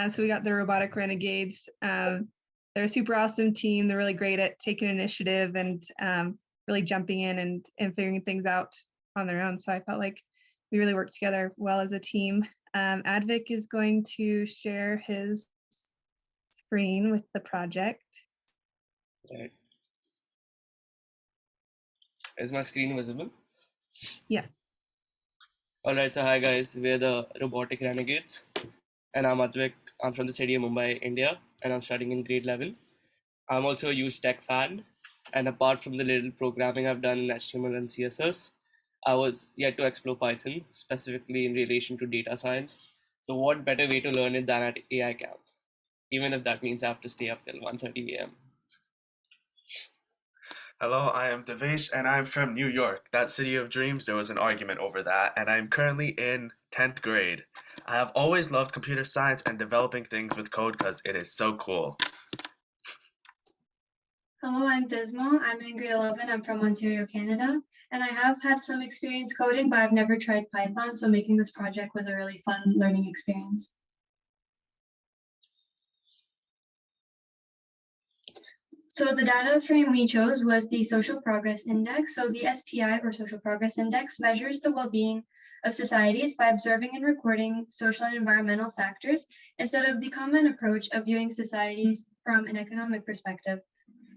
So we got the Robotic Renegades. They're a super awesome team. They're really great at taking initiative and really jumping in and figuring things out on their own. So I felt like we really worked together well as a team. Advik is going to share his screen with the project. Right. Is my screen visible? Yes. All right, so hi guys, we're the Robotic Renegades, and I'm Advik. I'm from the city of Mumbai, India, and I'm studying in grade level. I'm also a huge tech fan, and apart from the little programming I've done in HTML and CSS, I was yet to explore Python, specifically in relation to data science. So what better way to learn it than at AI Camp, even if that means I have to stay up till 1:30 a.m. Hello, I am Devesh and I'm from New York. That city of dreams, there was an argument over that, and I'm currently in 10th grade. I have always loved computer science and developing things with code because it is so cool. Hello, I'm Bismah. I'm in grade 11. I'm from Ontario, Canada. And I have had some experience coding, but I've never tried Python, so making this project was a really fun learning experience. So the data frame we chose was the Social Progress Index. So the SPI, or Social Progress Index, measures the well-being of societies by observing and recording social and environmental factors instead of the common approach of viewing societies from an economic perspective.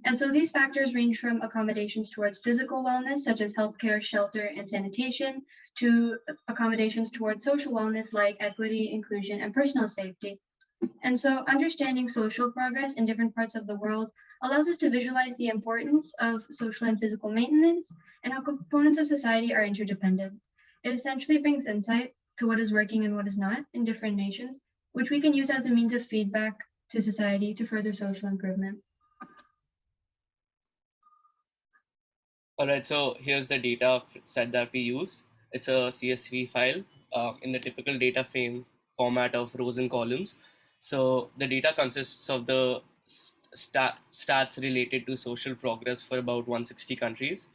And so these factors range from accommodations towards physical wellness, such as healthcare, shelter, and sanitation, to accommodations towards social wellness like equity, inclusion, and personal safety. And so understanding social progress in different parts of the world allows us to visualize the importance of social and physical maintenance and how components of society are interdependent. It essentially brings insight to what is working and what is not in different nations, which we can use as a means of feedback to society to further social improvement. All right, so here's the data set that we use. It's a CSV file in the typical data frame format of rows and columns. So the data consists of the stats related to social progress for about 160 countries.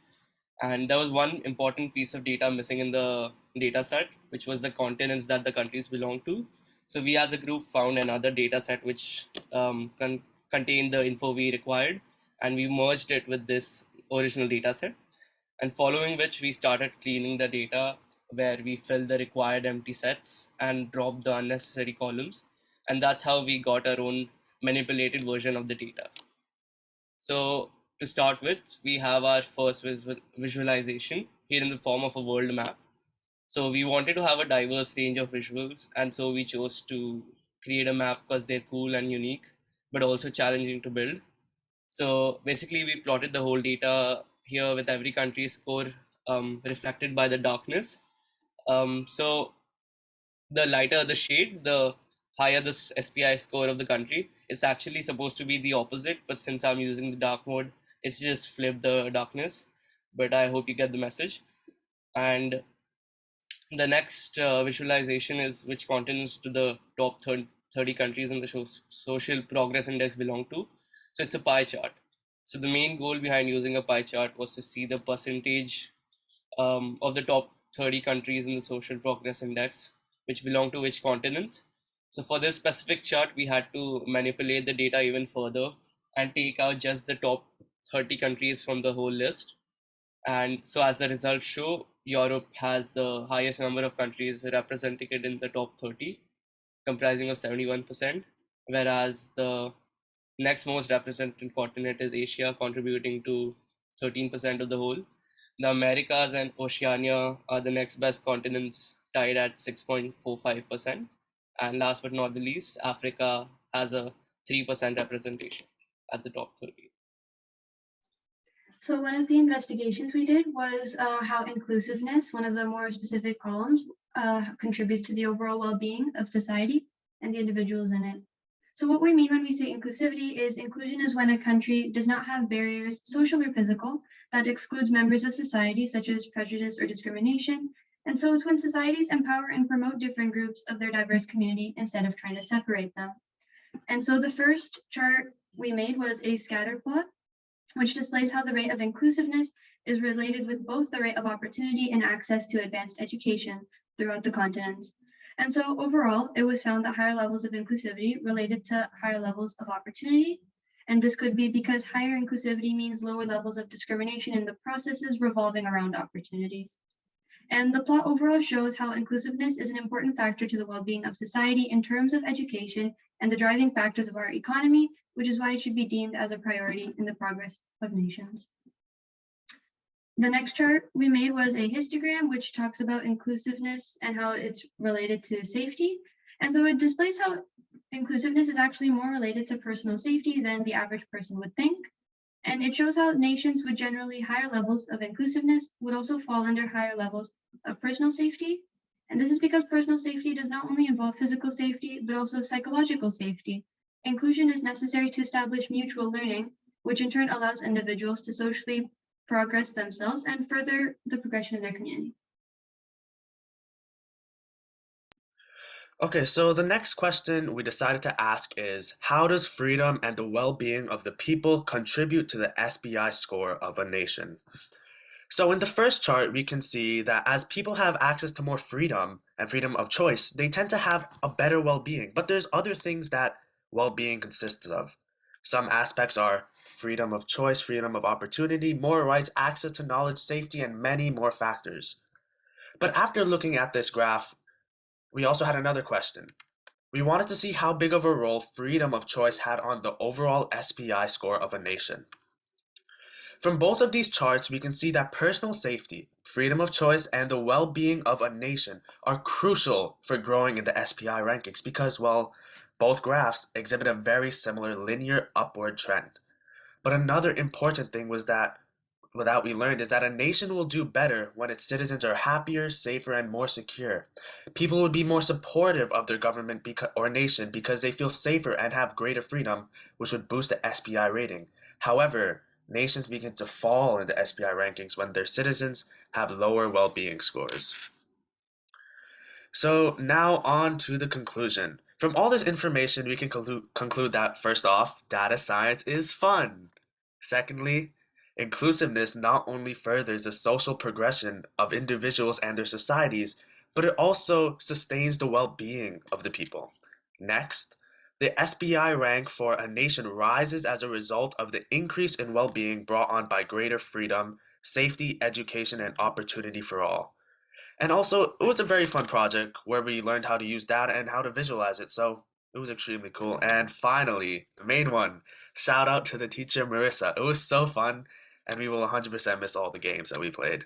And there was one important piece of data missing in the data set, which was the continents that the countries belong to. So we as a group found another data set which contained the info we required, and we merged it with this original data set. And following which we started cleaning the data, where we filled the required empty sets and dropped the unnecessary columns. And that's how we got our own manipulated version of the data. So to start with, we have our first visualization here in the form of a world map. So we wanted to have a diverse range of visuals, and so we chose to create a map because they're cool and unique, but also challenging to build. So basically, we plotted the whole data here with every country's score reflected by the darkness. So the lighter the shade, the higher the SPI score of the country. It's actually supposed to be the opposite, but since I'm using the dark mode, it's just flipped the darkness. But I hope you get the message. And the next visualization is which continents to the top 30 countries in the social progress index belong to. So it's a pie chart. So the main goal behind using a pie chart was to see the percentage of the top 30 countries in the social progress index, which belong to which continent. So for this specific chart, we had to manipulate the data even further and take out just the top 30 countries from the whole list. And so as the results show, Europe has the highest number of countries representing it in the top 30, comprising of 71%, whereas the next most represented continent is Asia, contributing to 13% of the whole. The Americas and Oceania are the next best continents, tied at 6.45%. And last but not the least, Africa has a 3% representation at the top 30. So one of the investigations we did was how inclusiveness, one of the more specific columns, contributes to the overall well-being of society and the individuals in it. So what we mean when we say inclusivity is inclusion is when a country does not have barriers, social or physical, that excludes members of society, such as prejudice or discrimination. And so it's when societies empower and promote different groups of their diverse community instead of trying to separate them. And so the first chart we made was a scatter plot, which displays how the rate of inclusiveness is related with both the rate of opportunity and access to advanced education throughout the continents. And so overall, it was found that higher levels of inclusivity related to higher levels of opportunity. And this could be because higher inclusivity means lower levels of discrimination in the processes revolving around opportunities. And the plot overall shows how inclusiveness is an important factor to the well-being of society in terms of education and the driving factors of our economy, which is why it should be deemed as a priority in the progress of nations. The next chart we made was a histogram, which talks about inclusiveness and how it's related to safety. And so it displays how inclusiveness is actually more related to personal safety than the average person would think. And it shows how nations with generally higher levels of inclusiveness would also fall under higher levels of personal safety. And this is because personal safety does not only involve physical safety, but also psychological safety. Inclusion is necessary to establish mutual learning, which in turn allows individuals to socially progress themselves and further the progression of their community. Okay, so the next question we decided to ask is, how does freedom and the well-being of the people contribute to the SBI score of a nation? So in the first chart, we can see that as people have access to more freedom and freedom of choice, they tend to have a better well-being. But there's other things that well-being consists of. Some aspects are freedom of choice, freedom of opportunity, more rights, access to knowledge, safety, and many more factors. But after looking at this graph, we also had another question. We wanted to see how big of a role freedom of choice had on the overall SPI score of a nation. From both of these charts, we can see that personal safety, freedom of choice, and the well-being of a nation are crucial for growing in the SPI rankings because, well, both graphs exhibit a very similar linear upward trend. But another important thing was that what we learned is that a nation will do better when its citizens are happier, safer, and more secure. People would be more supportive of their government or nation because they feel safer and have greater freedom, which would boost the SPI rating. However, nations begin to fall in the SPI rankings when their citizens have lower well-being scores. So now on to the conclusion. From all this information, we can conclude that first off, data science is fun. Secondly, inclusiveness not only furthers the social progression of individuals and their societies, but it also sustains the well-being of the people. Next, the SBI rank for a nation rises as a result of the increase in well-being brought on by greater freedom, safety, education, and opportunity for all. And also, it was a very fun project where we learned how to use data and how to visualize it, so it was extremely cool. And finally, the main one, shout out to the teacher Marissa. It was so fun, and we will 100% miss all the games that we played.